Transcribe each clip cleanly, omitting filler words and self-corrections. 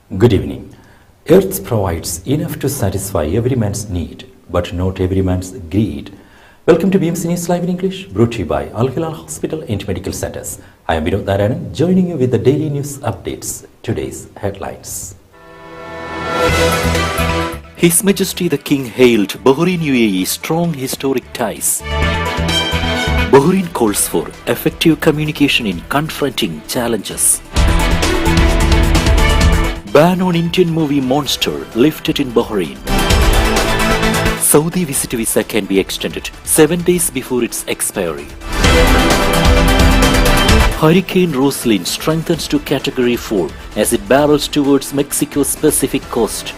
Good evening. Earth provides enough to satisfy every man's need, but not every man's greed. Welcome to BMC News Live in English, brought to you by Al Hilal Hospital and Medical Centers. I am Vinod Narayanan, joining you with the daily news updates. Today's headlines. His Majesty the King hailed Bahrain UAE strong historic ties. Bahrain calls for effective communication in confronting challenges. Ban on Indian movie Monster lifted in Bahrain. Saudi visit visa can be extended 7 days before its expiry. Hurricane Roslyn strengthens to Category 4 as it barrels towards Mexico's Pacific coast.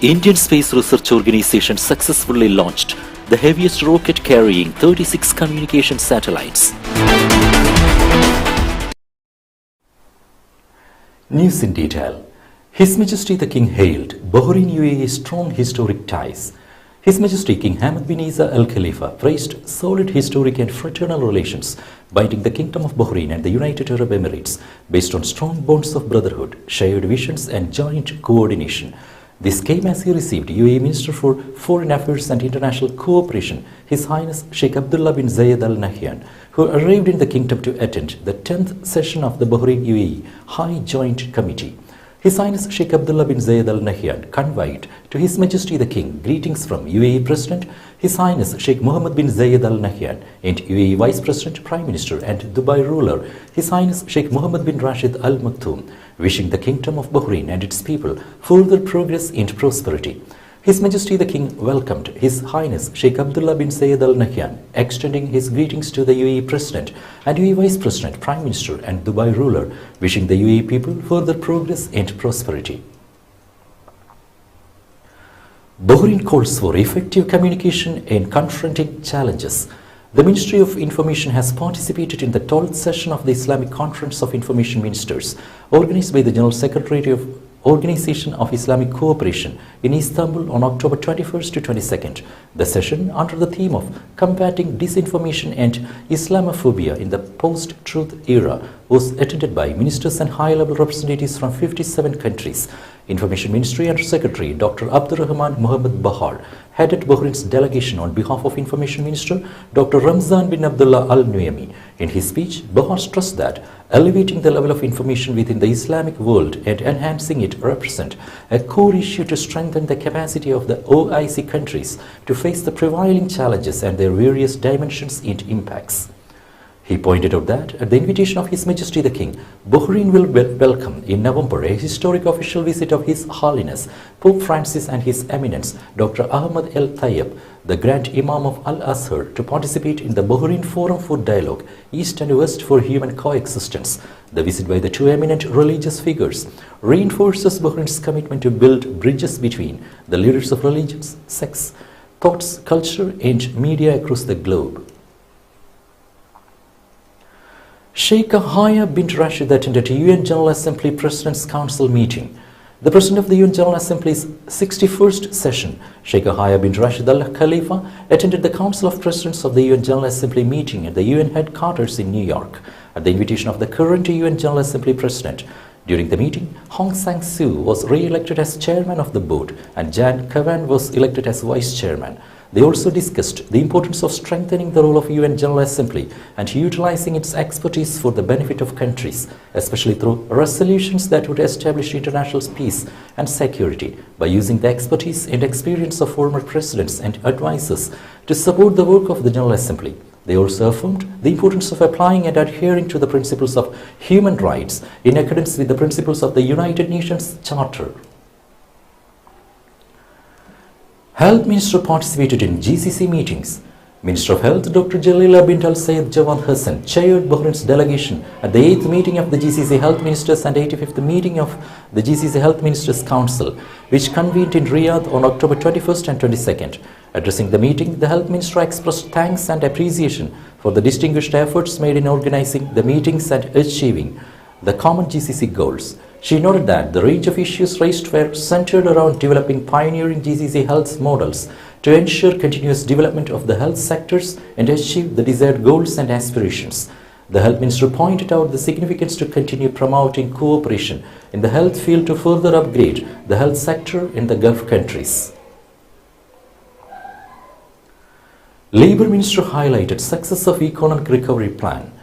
Indian Space Research Organization successfully launched the heaviest rocket carrying 36 communication satellites. News in detail. His Majesty the King hailed Bahrain UAE's strong historic ties. His Majesty King Hamad bin Isa Al Khalifa praised solid historic and fraternal relations binding the Kingdom of Bahrain and the United Arab Emirates based on strong bonds of brotherhood, shared visions and joint coordination. This came as he received UAE Minister for Foreign Affairs and International Cooperation, His Highness Sheikh Abdullah bin Zayed Al Nahyan, who arrived in the kingdom to attend the 10th session of the Bahrain UAE High Joint Committee. His Highness Sheikh Abdullah bin Zayed Al Nahyan conveyed to His Majesty the King greetings from UAE President, His Highness Sheikh Mohammed bin Zayed Al Nahyan, and UAE Vice President, Prime Minister and Dubai ruler, His Highness Sheikh Mohammed bin Rashid Al Maktoum, wishing the Kingdom of Bahrain and its people further progress and prosperity. His Majesty the King welcomed His Highness Sheikh Abdullah bin Zayed Al Nahyan, extending his greetings to the UAE President and UAE Vice President, Prime Minister and Dubai ruler, wishing the UAE people further progress and prosperity. Bahrain calls for effective communication and confronting challenges. The Ministry of Information has participated in the 12th session of the Islamic Conference of Information Ministers, organized by the General Secretary of Organization of Islamic Cooperation in Istanbul on October 21st to 22nd. The session, under the theme of Combating Disinformation and Islamophobia in the Post-Truth Era, was attended by ministers and high-level representatives from 57 countries. Information Ministry Under Secretary Dr. Abdurrahman Muhammad Bahar headed Bahrain's delegation on behalf of Information Minister Dr. Ramzan bin Abdullah Al Nuaimi. In his speech, Bahar stressed that elevating the level of information within the Islamic world and enhancing it represent a core issue to strengthen the capacity of the OIC countries to face the prevailing challenges and their various dimensions and impacts. He pointed out that, at the invitation of His Majesty the King, Bahrain will welcome in November a historic official visit of His Holiness Pope Francis and His Eminence Dr. Ahmad El Tayyab, the Grand Imam of Al-Azhar, to participate in the Bahrain Forum for Dialogue, East and West for Human Coexistence. The visit by the two eminent religious figures reinforces Bahrain's commitment to build bridges between the leaders of religions, sects, thoughts, culture and media across the globe. Sheikh Yahya bin Rashid attended a UN General Assembly President's Council meeting. The President of the UN General Assembly's 61st session, Sheikh Yahya bin Rashid Al Khalifa, attended the Council of Presidents of the UN General Assembly meeting at the UN headquarters in New York at the invitation of the current UN General Assembly President. During the meeting, Aung San Suu Kyi was re-elected as chairman of the board and Jan Kavan was elected as vice chairman. They also discussed the importance of strengthening the role of UN General Assembly and utilizing its expertise for the benefit of countries, especially through resolutions that would establish international peace and security by using the expertise and experience of former presidents and advisors to support the work of the General Assembly. They also affirmed the importance of applying and adhering to the principles of human rights in accordance with the principles of the United Nations Charter. Health Minister participated in GCC meetings. Minister of Health Dr. Jalila bint Al Sayed Jawad Hassan chaired Bahrain's delegation at the 8th meeting of the GCC Health Ministers and 85th meeting of the GCC Health Ministers Council, which convened in Riyadh on October 21st and 22nd. Addressing the meeting, the Health Minister expressed thanks and appreciation for the distinguished efforts made in organizing the meetings and achieving the common GCC goals. She noted that the range of issues raised were centered around developing pioneering GCC health models to ensure continuous development of the health sectors and achieve the desired goals and aspirations. The Health Minister pointed out the significance to continue promoting cooperation in the health field to further upgrade the health sector in the Gulf countries. Labour Minister highlighted success of Economic Recovery Plan.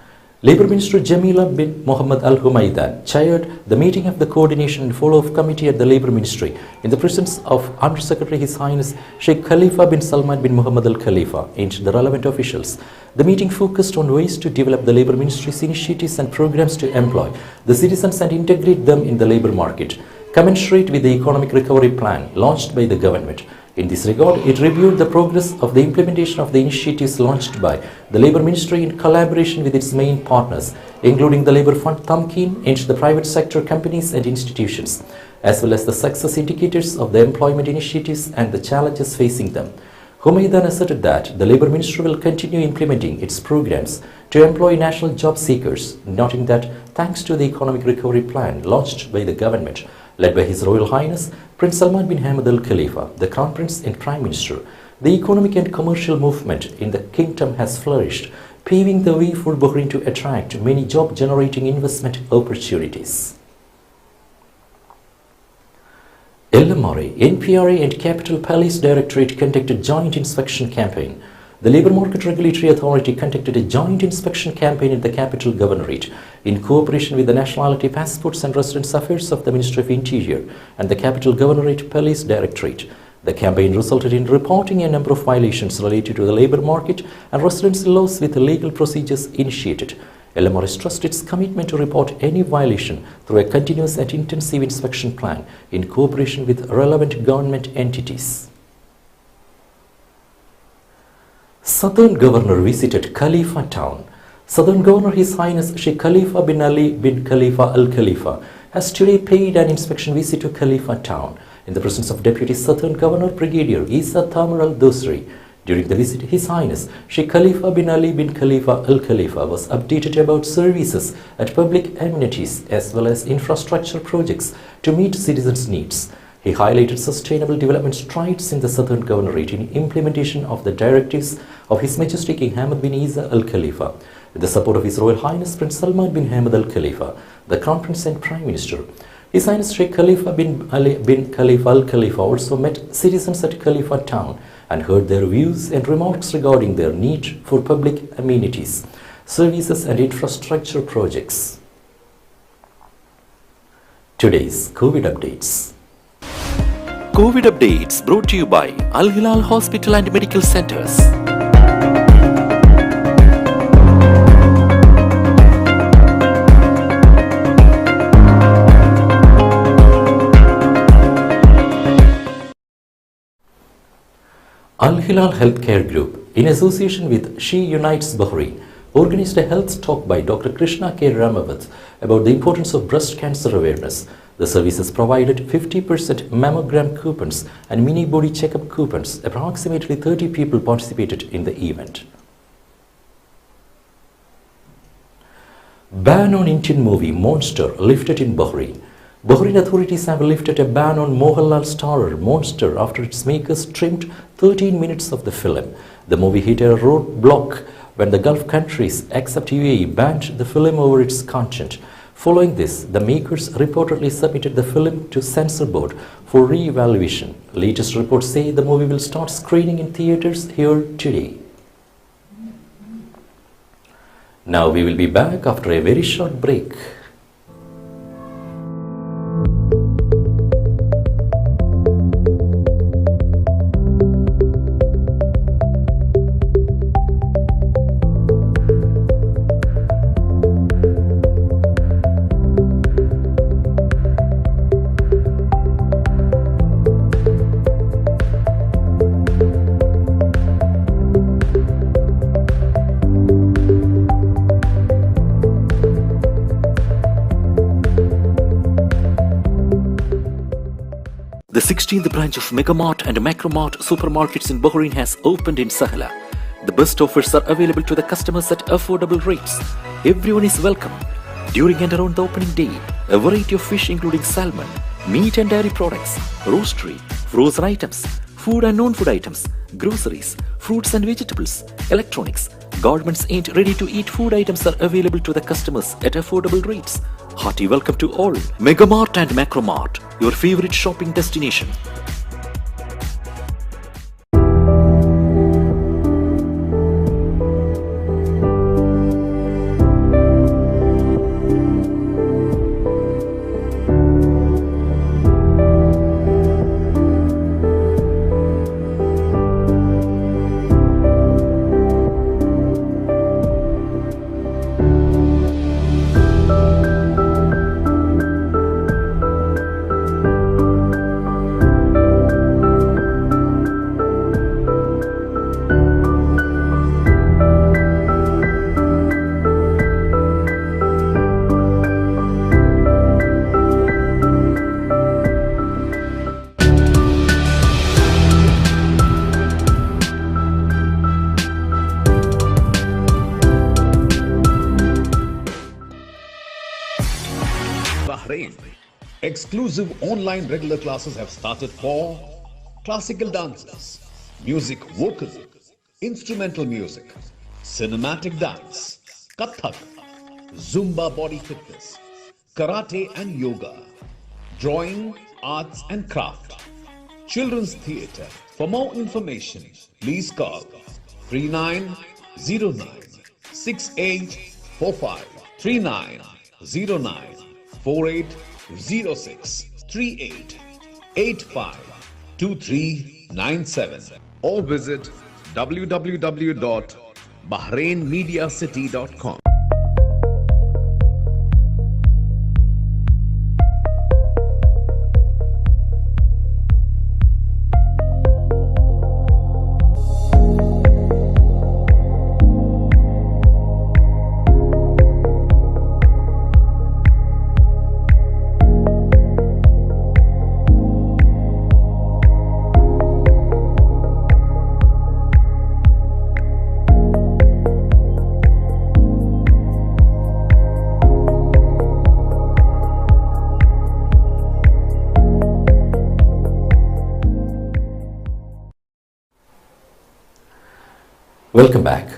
Labour Minister Jamila bin Mohammed Al Humaydan chaired the meeting of the Coordination and Follow-up Committee at the Labour Ministry in the presence of Under Secretary His Highness Sheikh Khalifa bin Salman bin Mohammed Al Khalifa and the relevant officials. The meeting focused on ways to develop the Labour Ministry's initiatives and programs to employ the citizens and integrate them in the labour market, commensurate with the Economic Recovery Plan launched by the government. In this regard, it reviewed the progress of the implementation of the initiatives launched by the Labour Ministry in collaboration with its main partners, including the Labour Fund Tamkeen and the private sector companies and institutions, as well as the success indicators of the employment initiatives and the challenges facing them. Humaydan asserted that the Labour Ministry will continue implementing its programs to employ national job seekers, noting that thanks to the Economic Recovery Plan launched by the government, led by His Royal Highness Prince Salman bin Hamad Al Khalifa, the Crown Prince and Prime Minister, the economic and commercial movement in the kingdom has flourished, paving the way for Bahrain to attract many job-generating investment opportunities. LMRA, NPRA and Capital Police Directorate conducted joint inspection campaign. The Labour Market Regulatory Authority conducted a joint inspection campaign in the Capital Governorate in cooperation with the Nationality, Passports and Residence Affairs of the Ministry of Interior and the Capital Governorate Police Directorate. The campaign resulted in reporting a number of violations related to the labour market and residency laws with legal procedures initiated. LMRA stressed its commitment to report any violation through a continuous and intensive inspection plan in cooperation with relevant government entities. Southern Governor visited Khalifa town. Southern Governor His Highness Sheikh Khalifa bin Ali bin Khalifa Al Khalifa has today paid an inspection visit to Khalifa town in the presence of Deputy Southern Governor Brigadier Isa Thamar Al Dosri. During the visit, His Highness Sheikh Khalifa bin Ali bin Khalifa Al Khalifa was updated about services at public amenities as well as infrastructure projects to meet citizens' needs. He highlighted sustainable development strides in the Southern Governorate in implementation of the directives of His Majesty King Hamad bin Isa Al Khalifa, with the support of His Royal Highness Prince Salman bin Hamad Al Khalifa, the Crown Prince and Prime Minister. His Highness Sheikh Khalifa bin Ali bin Khalifa Al Khalifa also met citizens at Khalifa town and heard their views and remarks regarding their need for public amenities, services and infrastructure projects. Today's COVID updates. COVID updates brought to you by Al Hilal Hospital and Medical Centers. Al Hilal Healthcare Group, in association with She Unites Bahrain, organized a health talk by Dr. Krishna K. Ramavat about the importance of breast cancer awareness. The services provided 50% mammogram coupons and mini body checkup coupons. Approximately 30 people participated in the event. Ban on Indian movie Monster lifted in Bahrain. Bahrain authorities have lifted a ban on Mohanlal starrer Monster after its makers trimmed 13 minutes of the film. The movie hit a roadblock when the Gulf countries, except UAE, banned the film over its content. Following this, the makers reportedly submitted the film to Censor Board for re-evaluation. Latest reports say the movie will start screening in theatres here today. Now we will be back after a very short break. The 16th branch of Megamart and Macromart supermarkets in Bahrain has opened in Sahla. The best offers are available to the customers at affordable rates. Everyone is welcome. During and around the opening day, a variety of fish including salmon, meat and dairy products, roastery, frozen items, food and non-food items, groceries, fruits and vegetables, electronics, garments and ready-to-eat food items are available to the customers at affordable rates. Hearty welcome to all. Megamart and Macromart, your favorite shopping destination. Bahrain. Exclusive online regular classes have started for classical dances, music vocal, instrumental music, cinematic dance, Kathak, Zumba body fitness, karate and yoga, drawing, arts and craft, children's theatre. For more information, please call 3909 6845 3909 4806 3885 2397 or visit www.bahrainmediacity.com. Welcome back.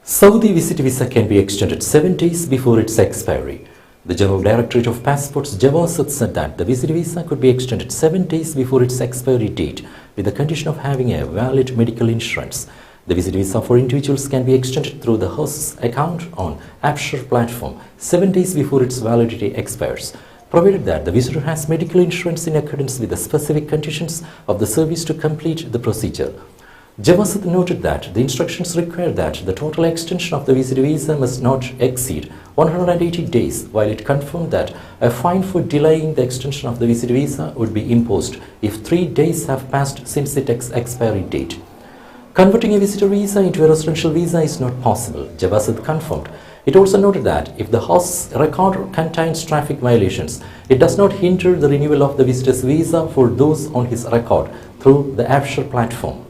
Saudi visit visa can be extended 7 days before its expiry. The General Directorate of Passports, Jawazat, said that the visit visa could be extended 7 days before its expiry date with the condition of having a valid medical insurance. The visit visa for individuals can be extended through the host's account on Abshar platform 7 days before its validity expires, provided that the visitor has medical insurance in accordance with the specific conditions of the service to complete the procedure. Jawazat noted that the instructions require that the total extension of the visit visa must not exceed 180 days, while it confirmed that a fine for delaying the extension of the visit visa would be imposed if 3 days have passed since its expiry date. Converting a visitor visa into a residential visa is not possible, Jawazat confirmed. It also noted that if the host's record contains traffic violations, it does not hinder the renewal of the visitor's visa for those on his record through the Abshar platform.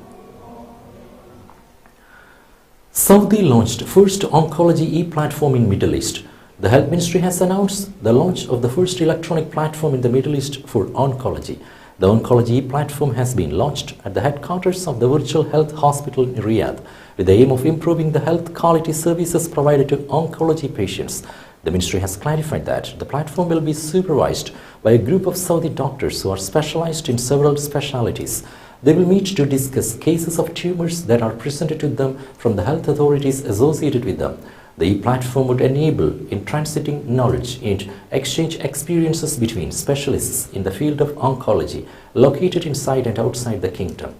Saudi launched first oncology e-platform in Middle East. The Health Ministry has announced the launch of the first electronic platform in the Middle East for oncology. The oncology e-platform has been launched at the headquarters of the Virtual Health Hospital in Riyadh with the aim of improving the health quality services provided to oncology patients. The ministry has clarified that the platform will be supervised by a group of Saudi doctors who are specialized in several specialties. They will meet to discuss cases of tumors that are presented to them from the health authorities associated with them. The e-platform would enable in transiting knowledge and exchange experiences between specialists in the field of oncology located inside and outside the kingdom.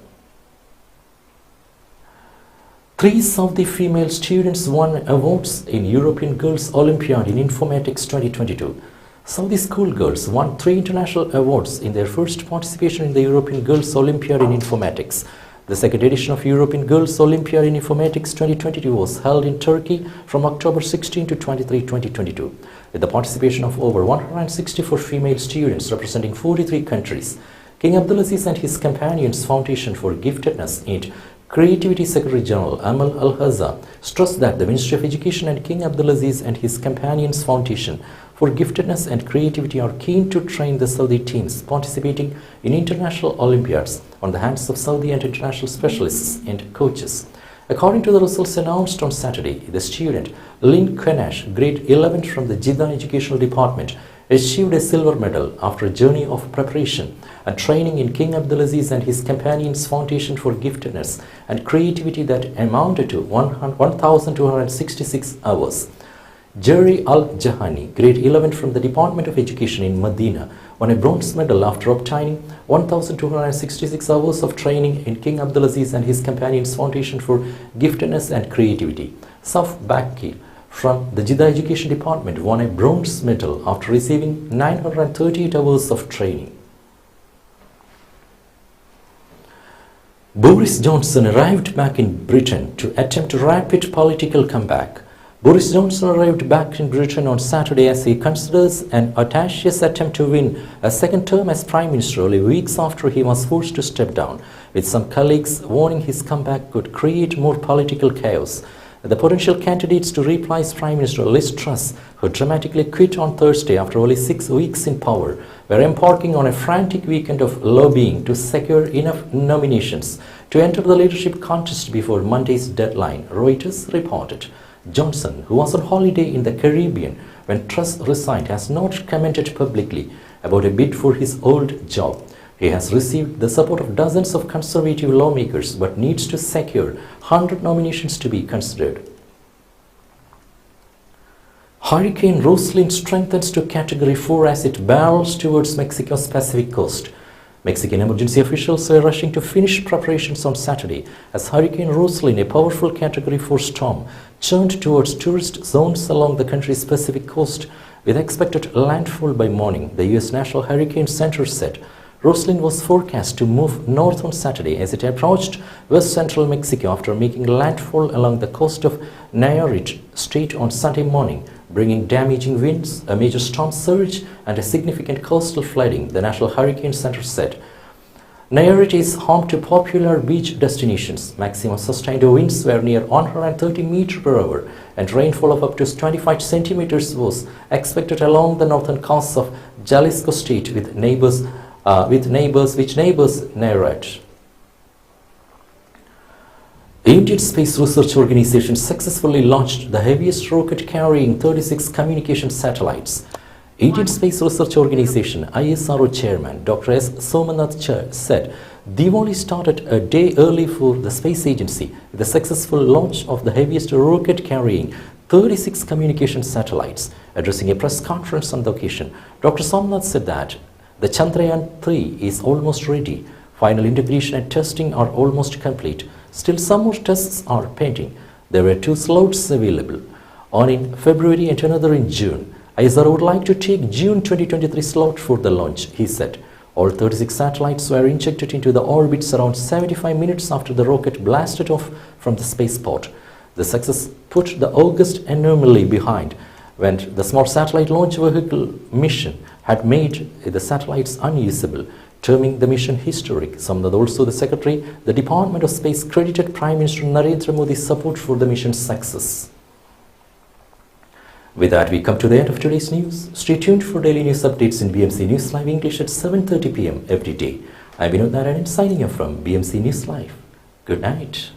3 Saudi female students won awards in European Girls Olympiad in Informatics 2022. Saudi schoolgirls won 3 international awards in their first participation in the European Girls Olympiad in Informatics. The second edition of European Girls Olympiad in Informatics 2022 was held in Turkey from October 16 to 23, 2022, with the participation of over 164 female students representing 43 countries. King Abdulaziz and his companions Foundation for Giftedness and Creativity Secretary General Amal Al-Hazza stressed that the Ministry of Education and King Abdulaziz and his companions Foundation for Giftedness and Creativity are keen to train the Saudi teams participating in international Olympiads on the hands of Saudi and international specialists and coaches. According to the results announced on Saturday, the student Lynn Kenash, grade 11 from the Jeddah Educational Department, achieved a silver medal after a journey of preparation and training in King Abdulaziz and his companions' Foundation for Giftedness and Creativity that amounted to 1,266 hours. Jerry Al-Jahani, grade 11 from the Department of Education in Medina, won a bronze medal after obtaining 1,266 hours of training in King Abdulaziz and his companions' Foundation for Giftedness and Creativity. Saf Bakki from the Jeddah Education Department won a bronze medal after receiving 938 hours of training. Boris Johnson arrived back in Britain to attempt a rapid political comeback. Boris Johnson arrived back in Britain on Saturday as he considers an audacious attempt to win a second term as Prime Minister only weeks after he was forced to step down, with some colleagues warning his comeback could create more political chaos. The potential candidates to replace Prime Minister Liz Truss, who dramatically quit on Thursday after only 6 weeks in power, were embarking on a frantic weekend of lobbying to secure enough nominations to enter the leadership contest before Monday's deadline, Reuters reported. Johnson, who was on holiday in the Caribbean when Truss resigned, has not commented publicly about a bid for his old job. He has received the support of dozens of conservative lawmakers but needs to secure 100 nominations to be considered. Hurricane Roslyn strengthens to Category 4 as it barrels towards Mexico's Pacific coast. Mexican emergency officials were rushing to finish preparations on Saturday as Hurricane Roslyn, a powerful Category 4 storm, churned towards tourist zones along the country's Pacific coast with expected landfall by morning, the U.S. National Hurricane Center said. Roslyn was forecast to move north on Saturday as it approached west central Mexico after making landfall along the coast of Nayarit State on Sunday morning, bringing damaging winds, a major storm surge, and a significant coastal flooding, the National Hurricane Center said. Nayarit is home to popular beach destinations. Maximum sustained winds were near 130 meters per hour, and rainfall of up to 25 centimeters was expected along the northern coast of Jalisco State, which neighbors Nayarit. The Indian Space Research Organization successfully launched the heaviest rocket carrying 36 communication satellites. Indian Space Research Organization ISRO Chairman Dr. S. Somanath said Diwali started a day early for the space agency with the successful launch of the heaviest rocket carrying 36 communication satellites. Addressing a press conference on the occasion, Dr. Somanath said that the Chandrayaan-3 is almost ready. Final integration and testing are almost complete. Still, some more tests are pending. There were 2 slots available, one in February and another in June. ISRO would like to take June 2023 slot for the launch, he said. All 36 satellites were injected into the orbits around 75 minutes after the rocket blasted off from the spaceport. The success put the August anomaly behind when the Small Satellite Launch Vehicle mission had made the satellites unusable, terming the mission historic. Somanath, also the Secretary, the Department of Space, credited Prime Minister Narendra Modi's support for the mission's success. With that, we come to the end of today's news. Stay tuned for daily news updates in BMC News Live English at 7:30 p.m. every day. I'm Vinod Narayanan signing off from BMC News Live. Good night.